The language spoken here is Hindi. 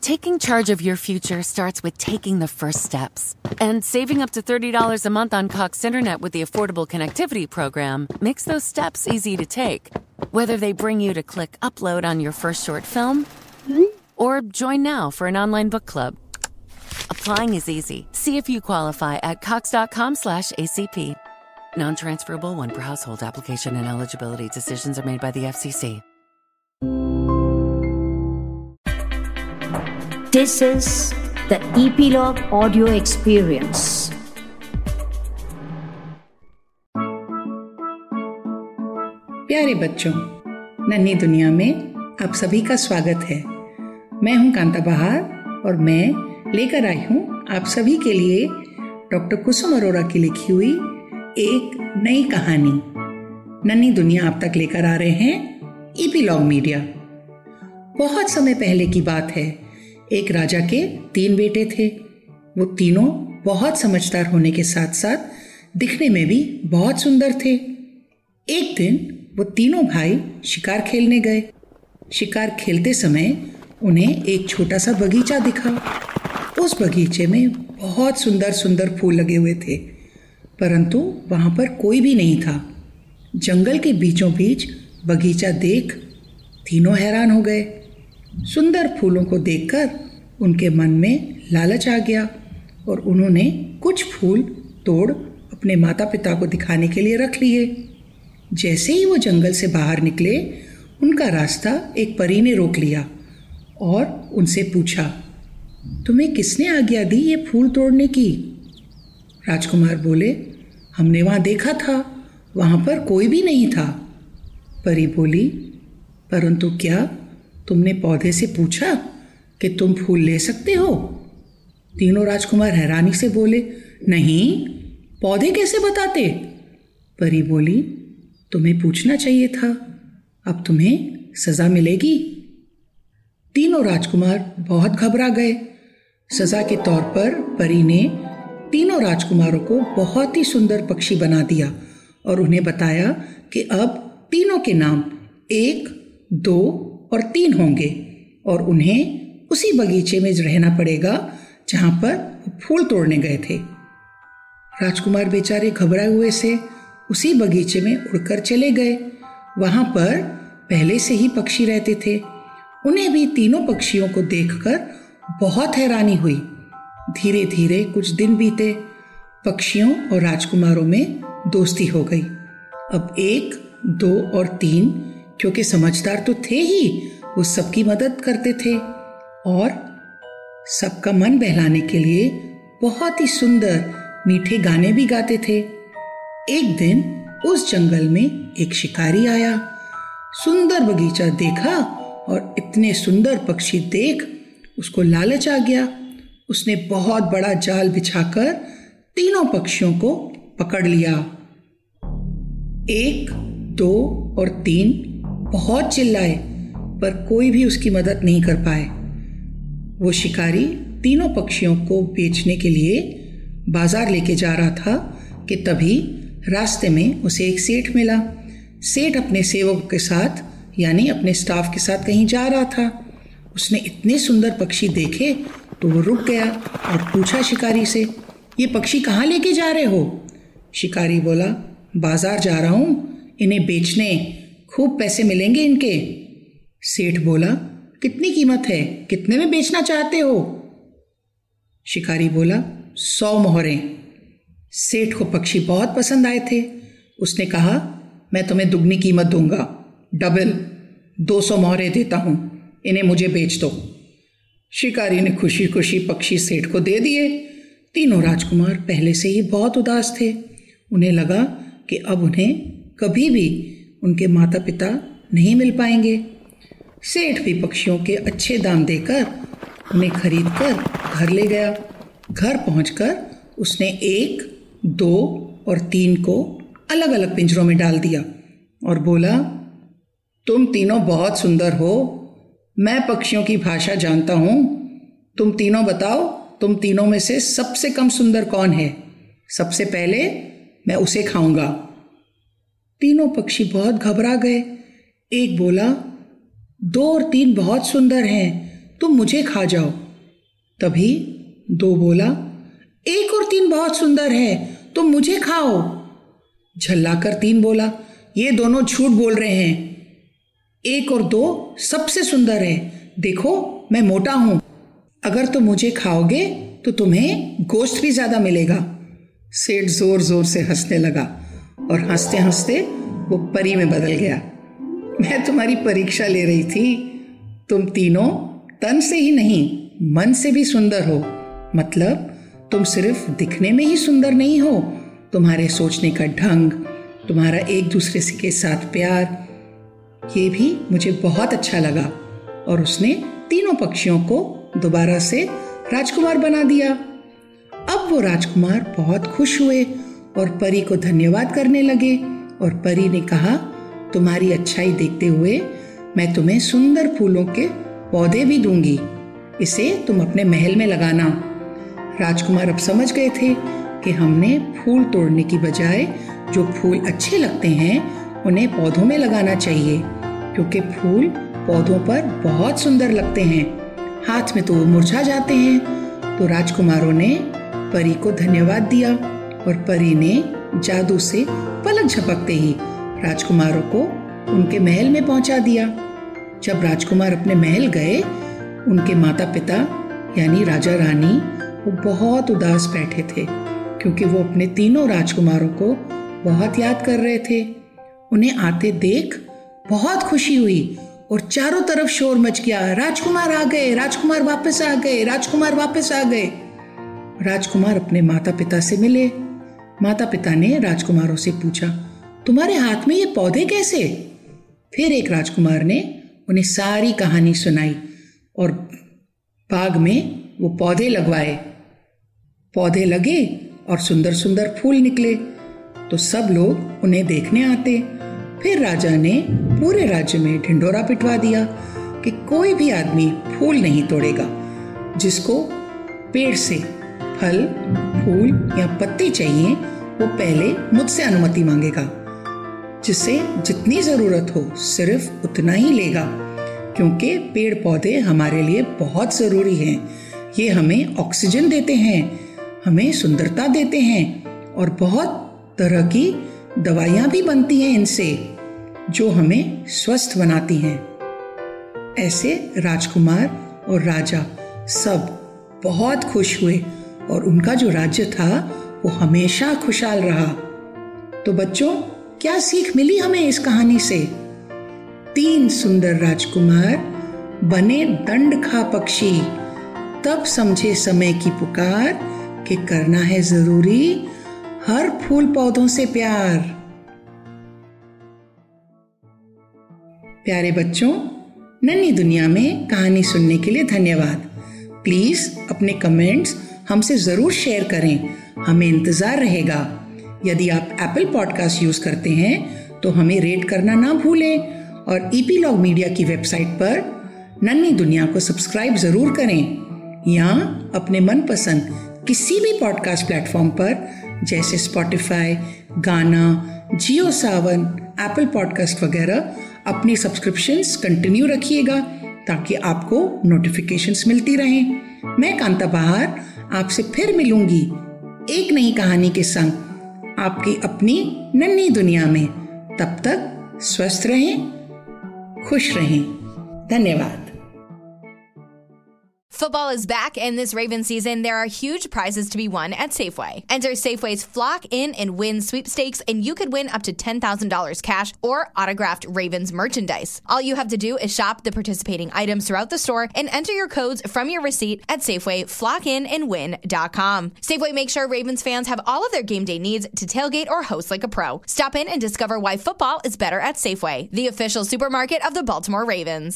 Taking charge of your future starts with taking the first steps. And saving up to $30 a month on Cox Internet with the Affordable Connectivity Program makes those steps easy to take. Whether they bring you to click upload on your first short film or join now for an online book club. Applying is easy. See if you qualify at cox.com/ACP. Non-transferable one per household application and eligibility decisions are made by the FCC. This is the Epilogue Audio Experience. प्यारे बच्चों, नन्ही दुनिया में आप सभी का स्वागत है। मैं हूं कांता बहार और मैं लेकर आई हूं आप सभी के लिए डॉक्टर कुसुम अरोड़ा की लिखी हुई एक नई कहानी। नन्ही दुनिया आप तक लेकर आ रहे हैं एपिलॉग मीडिया। बहुत समय पहले की बात है। एक राजा के 3 बेटे थे। वो तीनों बहुत समझदार होने के साथ साथ दिखने में भी बहुत सुंदर थे। एक दिन वो तीनों भाई शिकार खेलने गए। शिकार खेलते समय उन्हें एक छोटा सा बगीचा दिखा। उस बगीचे में बहुत सुंदर सुंदर फूल लगे हुए थे, परंतु वहाँ पर कोई भी नहीं था। जंगल के बीचों बीच बगीचा देख तीनों हैरान हो गए। सुंदर फूलों को देखकर उनके मन में लालच आ गया और उन्होंने कुछ फूल तोड़ अपने माता पिता को दिखाने के लिए रख लिए। जैसे ही वो जंगल से बाहर निकले, उनका रास्ता एक परी ने रोक लिया और उनसे पूछा, तुम्हें किसने आज्ञा दी ये फूल तोड़ने की? राजकुमार बोले, हमने वहाँ देखा था, वहाँ पर कोई भी नहीं था। परी बोली, परंतु क्या तुमने पौधे से पूछा कि तुम फूल ले सकते हो? तीनों राजकुमार हैरानी से बोले, नहीं, पौधे कैसे बताते? परी बोली, तुम्हें पूछना चाहिए था, अब तुम्हें सजा मिलेगी। तीनों राजकुमार बहुत घबरा गए। सजा के तौर पर परी ने तीनों राजकुमारों को बहुत ही सुंदर पक्षी बना दिया और उन्हें बताया कि अब तीनों के नाम 1, 2 और 3 होंगे और उन्हें उसी बगीचे में रहना पड़ेगा जहां पर फूल तोड़ने गए थे। राजकुमार बेचारे घबराए हुए से उसी बगीचे में उड़कर चले गए। वहां पर पहले से ही पक्षी रहते थे। उन्हें भी तीनों पक्षियों को देखकर बहुत हैरानी हुई। धीरे धीरे कुछ दिन बीते। पक्षियों और राजकुमारों में दोस्ती हो गई। अब 1, 2 और 3 क्योंकि समझदार तो थे ही, वो सबकी मदद करते थे और सबका मन बहलाने के लिए बहुत ही सुंदर मीठे गाने भी गाते थे। एक दिन उस जंगल में एक शिकारी आया। सुंदर बगीचा देखा और इतने सुंदर पक्षी देख उसको लालच आ गया। उसने बहुत बड़ा जाल बिछाकर तीनों पक्षियों को पकड़ लिया। 1, 2 और 3 बहुत चिल्लाए, पर कोई भी उसकी मदद नहीं कर पाए। वो शिकारी तीनों पक्षियों को बेचने के लिए बाजार लेके जा रहा था कि तभी रास्ते में उसे एक सेठ मिला। सेठ अपने सेवकों के साथ यानी अपने स्टाफ के साथ कहीं जा रहा था। उसने इतने सुंदर पक्षी देखे तो वो रुक गया और पूछा शिकारी से, ये पक्षी कहाँ लेके जा रहे हो? शिकारी बोला, बाजार जा रहा हूँ, इन्हें बेचने, खूब पैसे मिलेंगे इनके। सेठ बोला, कितनी कीमत है, कितने में बेचना चाहते हो? शिकारी बोला, 100 मोहरें। सेठ को पक्षी बहुत पसंद आए थे। उसने कहा, मैं तुम्हें दुगनी कीमत दूंगा, डबल 200 मोहरें देता हूँ, इन्हें मुझे बेच दो। शिकारी ने खुशी खुशी पक्षी सेठ को दे दिए। तीनों राजकुमार पहले से ही बहुत उदास थे। उन्हें लगा कि अब उन्हें कभी भी उनके माता पिता नहीं मिल पाएंगे। सेठ भी पक्षियों के अच्छे दाम देकर उन्हें खरीदकर घर ले गया। घर पहुंचकर उसने 1, 2 और 3 को अलग अलग पिंजरों में डाल दिया और बोला, तुम तीनों बहुत सुंदर हो, मैं पक्षियों की भाषा जानता हूँ। तुम तीनों बताओ, तुम तीनों में से सबसे कम सुंदर कौन है? सबसे पहले मैं उसे खाऊंगा। तीनों पक्षी बहुत घबरा गए। एक बोला, 2 और 3 बहुत सुंदर हैं, तुम मुझे खा जाओ। तभी 2 बोला, 1 और 3 बहुत सुंदर है, तुम मुझे खाओ। झल्लाकर 3 बोला, ये दोनों झूठ बोल रहे हैं। 1 और 2 सबसे सुंदर है, देखो मैं मोटा हूं। अगर तुम मुझे खाओगे तो तुम्हें गोश्त भी ज्यादा मिलेगा। सेठ जोर जोर से हंसने लगा और हंसते हंसते वो परी में बदल गया। मैं तुम्हारी परीक्षा ले रही थी। तुम तीनों तन से ही नहीं मन से भी सुंदर हो। मतलब तुम सिर्फ दिखने में ही सुंदर नहीं हो, तुम्हारे सोचने का ढंग, तुम्हारा एक दूसरे के साथ प्यार, ये भी मुझे बहुत अच्छा लगा। और उसने तीनों पक्षियों को दोबारा से राजकुमार बना दिया। अब वो राजकुमार बहुत खुश हुए और परी को धन्यवाद करने लगे। और परी ने कहा, तुम्हारी अच्छाई देखते हुए मैं तुम्हें सुंदर फूलों के पौधे भी दूंगी, इसे तुम अपने महल में लगाना। राजकुमार अब समझ गए थे कि हमने फूल तोड़ने की बजाय जो फूल अच्छे लगते हैं उन्हें पौधों में लगाना चाहिए, क्योंकि फूल पौधों पर बहुत सुंदर लगते हैं, हाथ में तो वो मुरझा जाते हैं। तो राजकुमारों ने परी को धन्यवाद दिया और परी ने जादू से पलक झपकते ही राजकुमारों को उनके महल में पहुंचा दिया। जब राजकुमार अपने महल गए, उनके माता पिता यानी राजा रानी वो बहुत उदास बैठे थे, क्योंकि वो अपने तीनों राजकुमारों को बहुत याद कर रहे थे। उन्हें आते देख बहुत खुशी हुई और चारों तरफ शोर मच गया, राजकुमार आ गए, राजकुमार वापस आ गए, राजकुमार वापस आ गए। राजकुमार अपने माता पिता से मिले। माता पिता ने राजकुमारों से पूछा, तुम्हारे हाथ में ये पौधे कैसे? फिर एक राजकुमार ने उन्हें सारी कहानी सुनाई और बाग में वो पौधे लगवाए। पौधे लगे और सुंदर सुंदर फूल निकले, तो सब लोग उन्हें देखने आते। फिर राजा ने पूरे राज्य में ढिंढोरा पिटवा दिया कि कोई भी आदमी फूल नहीं तोड़ेगा। जिसको पेड़ से फल, फूल या पत्ते चाहिए वो पहले मुझसे अनुमति मांगेगा। जिसे जितनी जरूरत हो सिर्फ उतना ही लेगा, क्योंकि पेड़ पौधे हमारे लिए बहुत जरूरी हैं। ये हमें ऑक्सीजन देते हैं, हमें सुंदरता देते हैं और बहुत तरह की दवाइयां भी बनती हैं इनसे, जो हमें स्वस्थ बनाती हैं। ऐसे राजकुमार और राजा सब बहुत खुश हुए और उनका जो राज्य था वो हमेशा खुशहाल रहा। तो बच्चों, क्या सीख मिली हमें इस कहानी से? 3 सुंदर राजकुमार बने दंड खा पक्षी, तब समझे समय की पुकार कि करना है जरूरी हर फूल पौधों से प्यार। प्यारे बच्चों, नन्ही दुनिया में कहानी सुनने के लिए धन्यवाद। प्लीज अपने कमेंट्स हमसे जरूर शेयर करें, हमें इंतजार रहेगा। यदि आप एप्पल पॉडकास्ट यूज करते हैं तो हमें रेट करना ना भूलें और ईपीलॉग मीडिया की वेबसाइट पर नन्ही दुनिया को सब्सक्राइब जरूर करें, या अपने मनपसंद किसी भी पॉडकास्ट प्लेटफॉर्म पर जैसे स्पॉटिफाई, गाना, जियो सावन, एप्पल पॉडकास्ट वगैरह अपनी सब्सक्रिप्शंस कंटिन्यू रखिएगा ताकि आपको नोटिफिकेशंस मिलती रहें। मैं कांता बहार आपसे फिर मिलूंगी एक नई कहानी के संग, आपकी अपनी नन्ही दुनिया में। तब तक स्वस्थ रहें, खुश रहें। धन्यवाद। Football is back, and this Ravens season, there are huge prizes to be won at Safeway. Enter Safeway's Flock In and Win sweepstakes, and you could win up to $10,000 cash or autographed Ravens merchandise. All you have to do is shop the participating items throughout the store and enter your codes from your receipt at SafewayFlockInAndWin.com. Safeway makes sure Ravens fans have all of their game day needs to tailgate or host like a pro. Stop in and discover why football is better at Safeway, the official supermarket of the Baltimore Ravens.